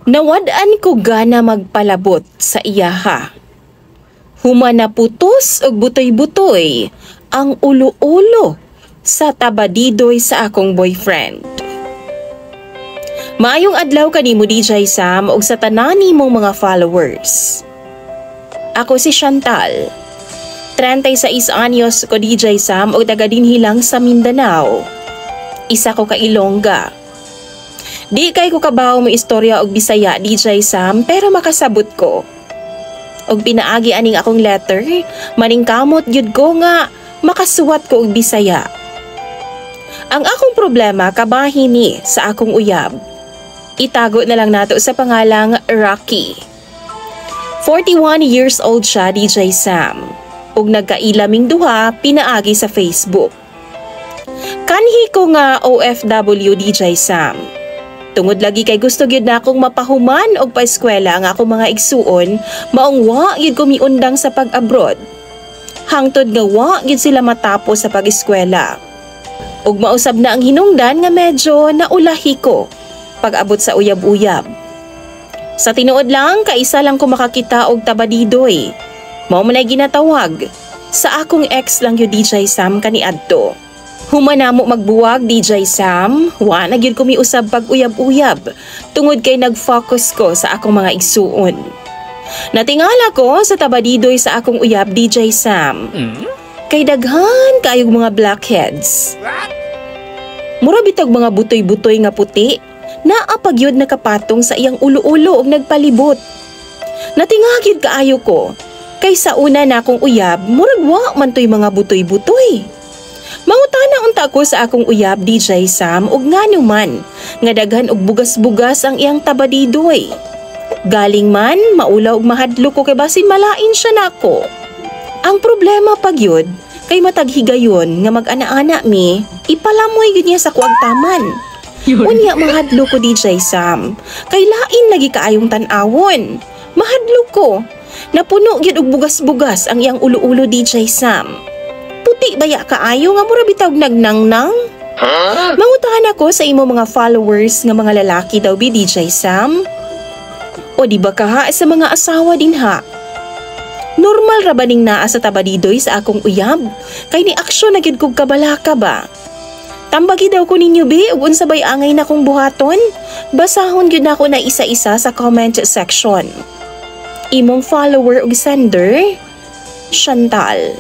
Nawad-an ko gana magpalabot sa iyaha. Humana putos og butoy-butoy ang ulo-ulo sa tabadidoy sa akong boyfriend. Maayong adlaw kanimo DJ Sam og sa tanan nimong mga followers. Ako si Chantal. 36 anyos ko DJ Sam og taga dinhi lang sa Mindanao. Isa ko ka Ilongga. Di kay ko kabaw mo istorya og Bisaya DJ Sam pero makasabot ko. Og pinaagi aning akong letter, maning kamot gyud ko nga makasuwat ko og Bisaya. Ang akong problema kabahin ni sa akong uyab. Itago na lang nato sa pangalang Rocky. 41 years old siya DJ Sam. Og nagkailaming duha pinaagi sa Facebook. Kanhi ko nga OFW DJ Sam. Tungod lagi kay gusto gyud na akong mapahuman og paeskwela ang akong mga igsuon, maong wa gyud ko miundang sa pag-abroad. Hangtod nga wa gyud sila matapos sa pag-eskwela. Ug mausab na ang hinungdan nga medyo naulahi ko pag-abot sa uyab-uyab. Sa tinuod lang kaisa lang ko makakita og tabadidoy. Mao man ay ginatawag sa akong ex lang gyud DJ Sam kaniadto. Humanamo magbuwag DJ Sam, wa na gyud ko miusab pag uyab-uyab tungod kay nag-focus ko sa akong mga igsuon. Natingala ko sa tabadidoy sa akong uyab DJ Sam. Kay daghan kaayog mga blackheads. Mura bitag mga butoy-butoy nga puti, naa pagyud nakapatong sa iyang ulo-ulo og nagpalibot. Natingagyud kaayo ko, kay sa una na akong uyab, murag wa man toy mga butoy-butoy. Mangutana unta ko sa akong uyab DJ Sam ug ngano man nga daghan og bugas-bugas ang iyang tabadidoy. Galing man maulaw og mahadlo ko kay basin malain siya nako. Ang problema pagyud kay matag higayon nga mag-ana-ana mi, ipalamoy gyud niya sa kuagtaman. Unya mahadlo ko DJ Sam, kay lain lagi kaayong tan-awon. Mahadlo ko, napuno gyud og bugas-bugas ang iyang ulo-ulo DJ Sam. Puti baya kaayo nga mura bitaw nagnangnang? Mangutahan ako sa imo mga followers nga mga lalaki daw bi DJ Sam? O di ba kaha sa mga asawa din ha? Normal ra ba ning naa sa tabadidoy sa akong uyab? Kay ni aksyon na gyud kog kabalaka ba? Tambagi daw ko ninyo bi ug unsa bay angay na kong buhaton? Basahon gyud nako na isa-isa sa comment section. Imong follower ug sender, Chantal.